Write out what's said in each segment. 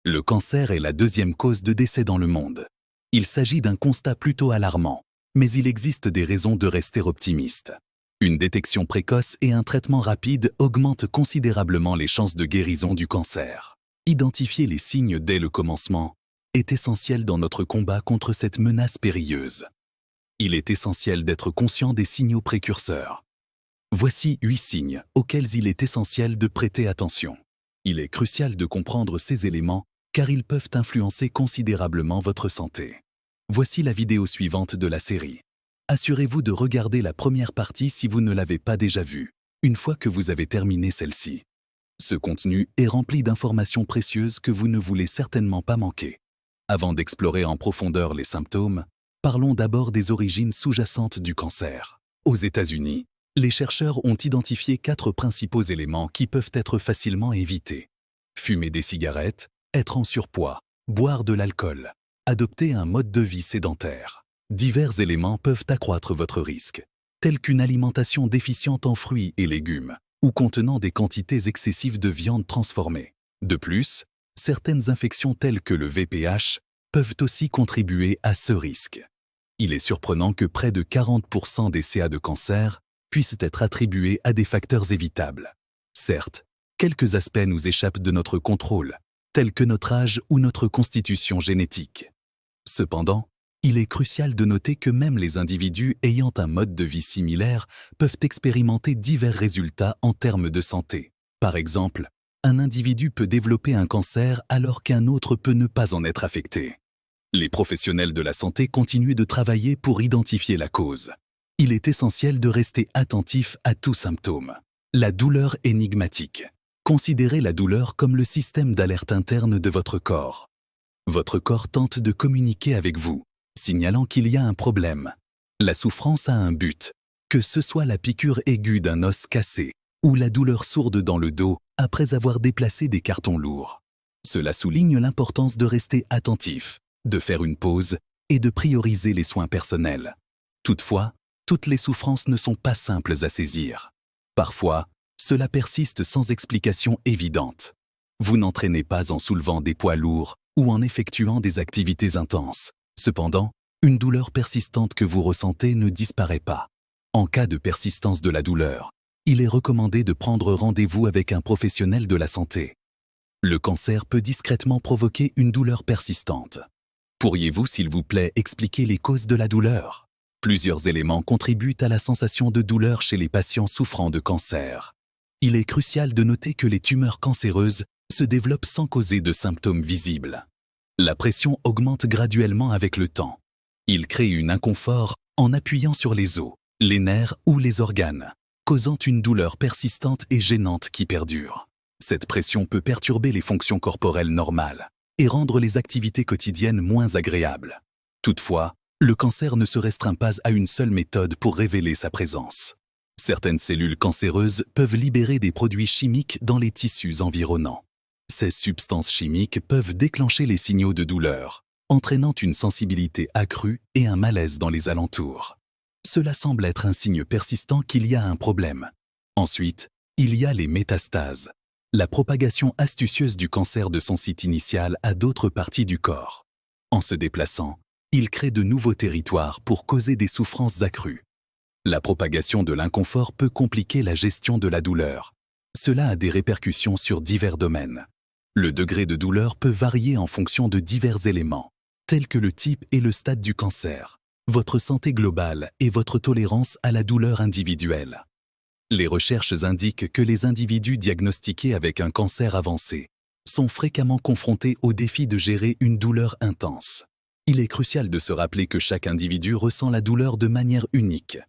Le cancer est la deuxième cause de décès dans le monde. Il s'agit d'un constat plutôt alarmant, mais il existe des raisons de rester optimiste. Une détection précoce et un traitement rapide augmentent considérablement les chances de guérison du cancer. Identifier les signes dès le commencement est essentiel dans notre combat contre cette menace périlleuse. Il est essentiel d'être conscient des signaux précurseurs. Voici 8 signes auxquels il est essentiel de prêter attention. Il est crucial de comprendre ces éléments car ils peuvent influencer considérablement votre santé. Voici la vidéo suivante de la série. Assurez-vous de regarder la première partie si vous ne l'avez pas déjà vue, une fois que vous avez terminé celle-ci. Ce contenu est rempli d'informations précieuses que vous ne voulez certainement pas manquer. Avant d'explorer en profondeur les symptômes, parlons d'abord des origines sous-jacentes du cancer. Aux États-Unis, les chercheurs ont identifié 4 principaux éléments qui peuvent être facilement évités. Fumer des cigarettes, être en surpoids, boire de l'alcool, adopter un mode de vie sédentaire. Divers éléments peuvent accroître votre risque, tels qu'une alimentation déficiente en fruits et légumes, ou contenant des quantités excessives de viande transformée. De plus, certaines infections telles que le VPH peuvent aussi contribuer à ce risque. Il est surprenant que près de 40% des CA de cancer puissent être attribués à des facteurs évitables. Certes, quelques aspects nous échappent de notre contrôle, tels que notre âge ou notre constitution génétique. Cependant, il est crucial de noter que même les individus ayant un mode de vie similaire peuvent expérimenter divers résultats en termes de santé. Par exemple, un individu peut développer un cancer alors qu'un autre peut ne pas en être affecté. Les professionnels de la santé continuent de travailler pour identifier la cause. Il est essentiel de rester attentif à tout symptôme. La douleur énigmatique. Considérez la douleur comme le système d'alerte interne de votre corps. Votre corps tente de communiquer avec vous, signalant qu'il y a un problème. La souffrance a un but, que ce soit la piqûre aiguë d'un os cassé ou la douleur sourde dans le dos après avoir déplacé des cartons lourds. Cela souligne l'importance de rester attentif, de faire une pause et de prioriser les soins personnels. Toutefois, toutes les souffrances ne sont pas simples à saisir. Parfois, cela persiste sans explication évidente. Vous n'entraînez pas en soulevant des poids lourds ou en effectuant des activités intenses. Cependant, une douleur persistante que vous ressentez ne disparaît pas. En cas de persistance de la douleur, il est recommandé de prendre rendez-vous avec un professionnel de la santé. Le cancer peut discrètement provoquer une douleur persistante. Pourriez-vous, s'il vous plaît, expliquer les causes de la douleur? Plusieurs éléments contribuent à la sensation de douleur chez les patients souffrant de cancer. Il est crucial de noter que les tumeurs cancéreuses se développent sans causer de symptômes visibles. La pression augmente graduellement avec le temps. Il crée un inconfort en appuyant sur les os, les nerfs ou les organes, causant une douleur persistante et gênante qui perdure. Cette pression peut perturber les fonctions corporelles normales et rendre les activités quotidiennes moins agréables. Toutefois, le cancer ne se restreint pas à une seule méthode pour révéler sa présence. Certaines cellules cancéreuses peuvent libérer des produits chimiques dans les tissus environnants. Ces substances chimiques peuvent déclencher les signaux de douleur, entraînant une sensibilité accrue et un malaise dans les alentours. Cela semble être un signe persistant qu'il y a un problème. Ensuite, il y a les métastases, la propagation astucieuse du cancer de son site initial à d'autres parties du corps. En se déplaçant, il crée de nouveaux territoires pour causer des souffrances accrues. La propagation de l'inconfort peut compliquer la gestion de la douleur. Cela a des répercussions sur divers domaines. Le degré de douleur peut varier en fonction de divers éléments, tels que le type et le stade du cancer, votre santé globale et votre tolérance à la douleur individuelle. Les recherches indiquent que les individus diagnostiqués avec un cancer avancé sont fréquemment confrontés au défi de gérer une douleur intense. Il est crucial de se rappeler que chaque individu ressent la douleur de manière unique.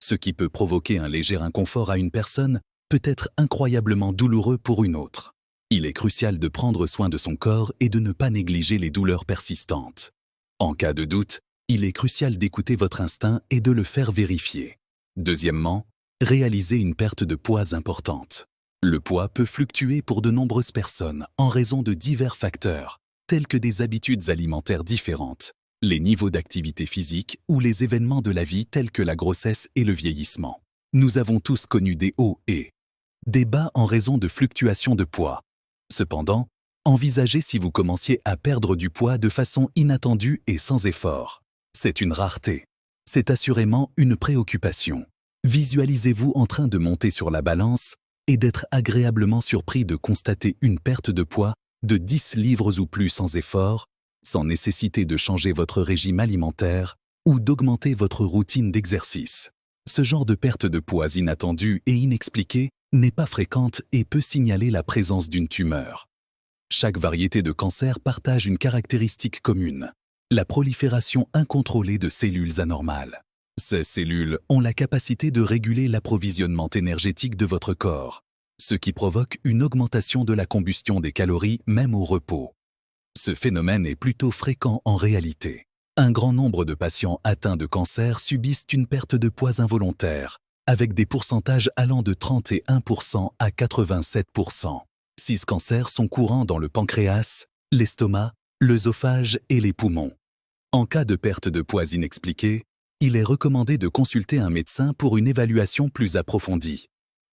Ce qui peut provoquer un léger inconfort à une personne peut être incroyablement douloureux pour une autre. Il est crucial de prendre soin de son corps et de ne pas négliger les douleurs persistantes. En cas de doute, il est crucial d'écouter votre instinct et de le faire vérifier. Deuxièmement, réaliser une perte de poids importante. Le poids peut fluctuer pour de nombreuses personnes en raison de divers facteurs, tels que des habitudes alimentaires différentes, les niveaux d'activité physique ou les événements de la vie tels que la grossesse et le vieillissement. Nous avons tous connu des hauts et des bas en raison de fluctuations de poids. Cependant, Envisagez si vous commenciez à perdre du poids de façon inattendue et sans effort. C'est une rareté. C'est assurément une préoccupation. Visualisez-vous en train de monter sur la balance et d'être agréablement surpris de constater une perte de poids de 10 livres ou plus sans effort, sans nécessité de changer votre régime alimentaire ou d'augmenter votre routine d'exercice. Ce genre de perte de poids inattendue et inexpliquée n'est pas fréquente et peut signaler la présence d'une tumeur. Chaque variété de cancer partage une caractéristique commune, la prolifération incontrôlée de cellules anormales. Ces cellules ont la capacité de réguler l'approvisionnement énergétique de votre corps, ce qui provoque une augmentation de la combustion des calories même au repos. Ce phénomène est plutôt fréquent en réalité. Un grand nombre de patients atteints de cancer subissent une perte de poids involontaire, avec des pourcentages allant de 31% à 87%. 6 cancers sont courants dans le pancréas, l'estomac, l'œsophage et les poumons. En cas de perte de poids inexpliquée, il est recommandé de consulter un médecin pour une évaluation plus approfondie.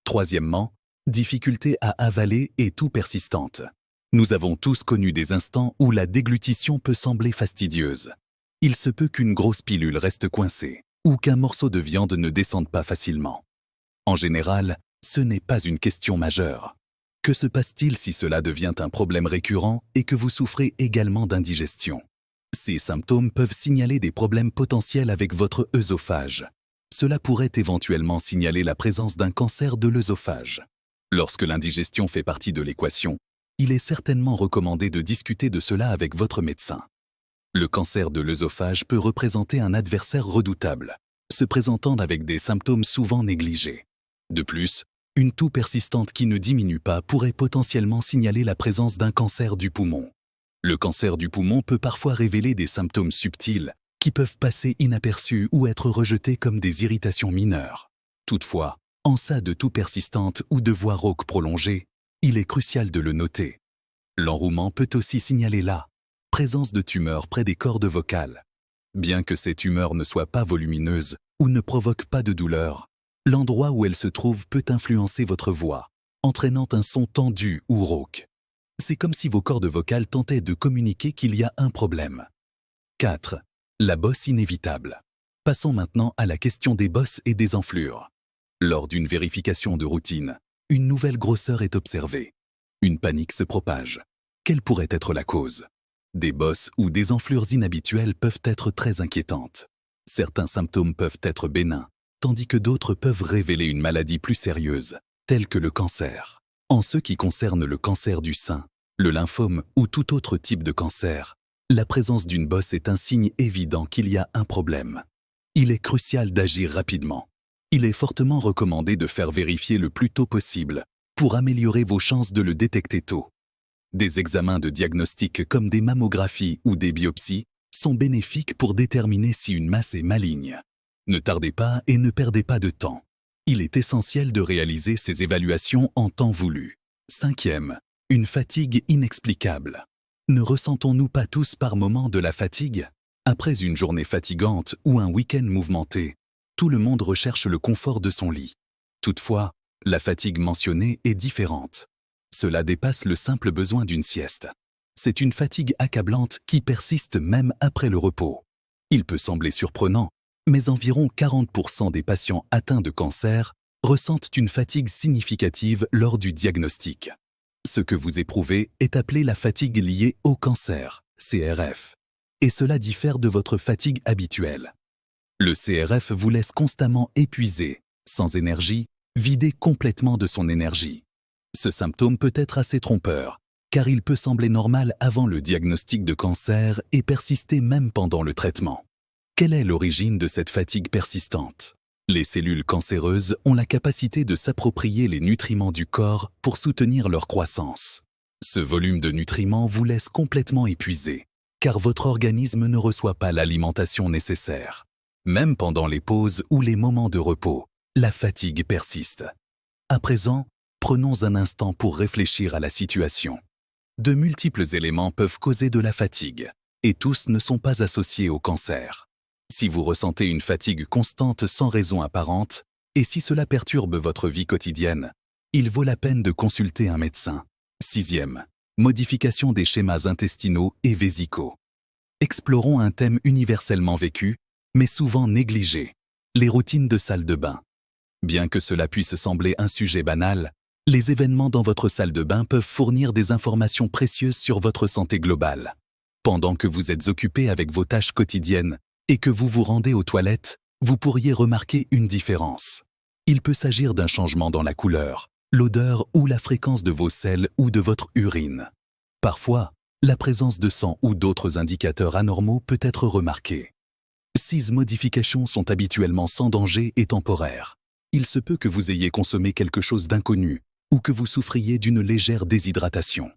Troisièmement, difficulté à avaler et toux persistante. Nous avons tous connu des instants où la déglutition peut sembler fastidieuse. Il se peut qu'une grosse pilule reste coincée ou qu'un morceau de viande ne descende pas facilement. En général, ce n'est pas une question majeure. Que se passe-t-il si cela devient un problème récurrent et que vous souffrez également d'indigestion? Ces symptômes peuvent signaler des problèmes potentiels avec votre œsophage. Cela pourrait éventuellement signaler la présence d'un cancer de l'œsophage. Lorsque l'indigestion fait partie de l'équation, il est certainement recommandé de discuter de cela avec votre médecin. Le cancer de l'œsophage peut représenter un adversaire redoutable, se présentant avec des symptômes souvent négligés. De plus, une toux persistante qui ne diminue pas pourrait potentiellement signaler la présence d'un cancer du poumon. Le cancer du poumon peut parfois révéler des symptômes subtils qui peuvent passer inaperçus ou être rejetés comme des irritations mineures. Toutefois, en cas de toux persistante ou de voix rauque prolongée, il est crucial de le noter. L'enrouement peut aussi signaler la présence de tumeurs près des cordes vocales. Bien que ces tumeurs ne soient pas volumineuses ou ne provoquent pas de douleur, l'endroit où elles se trouvent peut influencer votre voix, entraînant un son tendu ou rauque. C'est comme si vos cordes vocales tentaient de communiquer qu'il y a un problème. 4. La bosse inévitable. Passons maintenant à la question des bosses et des enflures. Lors d'une vérification de routine, une nouvelle grosseur est observée. Une panique se propage. Quelle pourrait être la cause? Des bosses ou des enflures inhabituelles peuvent être très inquiétantes. Certains symptômes peuvent être bénins, tandis que d'autres peuvent révéler une maladie plus sérieuse, telle que le cancer. En ce qui concerne le cancer du sein, le lymphome ou tout autre type de cancer, la présence d'une bosse est un signe évident qu'il y a un problème. Il est crucial d'agir rapidement. Il est fortement recommandé de faire vérifier le plus tôt possible pour améliorer vos chances de le détecter tôt. Des examens de diagnostic comme des mammographies ou des biopsies sont bénéfiques pour déterminer si une masse est maligne. Ne tardez pas et ne perdez pas de temps. Il est essentiel de réaliser ces évaluations en temps voulu. 5e, une fatigue inexplicable. Ne ressentons-nous pas tous par moments de la fatigue? Après une journée fatigante ou un week-end mouvementé, tout le monde recherche le confort de son lit. Toutefois, la fatigue mentionnée est différente. Cela dépasse le simple besoin d'une sieste. C'est une fatigue accablante qui persiste même après le repos. Il peut sembler surprenant, mais environ 40% des patients atteints de cancer ressentent une fatigue significative lors du diagnostic. Ce que vous éprouvez est appelé la fatigue liée au cancer, CRF, et cela diffère de votre fatigue habituelle. Le CRF vous laisse constamment épuisé, sans énergie, vidé complètement de son énergie. Ce symptôme peut être assez trompeur, car il peut sembler normal avant le diagnostic de cancer et persister même pendant le traitement. Quelle est l'origine de cette fatigue persistante? Les cellules cancéreuses ont la capacité de s'approprier les nutriments du corps pour soutenir leur croissance. Ce volume de nutriments vous laisse complètement épuisé, car votre organisme ne reçoit pas l'alimentation nécessaire. Même pendant les pauses ou les moments de repos, la fatigue persiste. À présent, prenons un instant pour réfléchir à la situation. De multiples éléments peuvent causer de la fatigue, et tous ne sont pas associés au cancer. Si vous ressentez une fatigue constante sans raison apparente, et si cela perturbe votre vie quotidienne, il vaut la peine de consulter un médecin. 6e, Modification des schémas intestinaux et vésicaux. Explorons un thème universellement vécu, mais souvent négligé, les routines de salle de bain. Bien que cela puisse sembler un sujet banal, les événements dans votre salle de bain peuvent fournir des informations précieuses sur votre santé globale. Pendant que vous êtes occupé avec vos tâches quotidiennes et que vous vous rendez aux toilettes, vous pourriez remarquer une différence. Il peut s'agir d'un changement dans la couleur, l'odeur ou la fréquence de vos selles ou de votre urine. Parfois, la présence de sang ou d'autres indicateurs anormaux peut être remarquée. Ces modifications sont habituellement sans danger et temporaires. Il se peut que vous ayez consommé quelque chose d'inconnu ou que vous souffriez d'une légère déshydratation.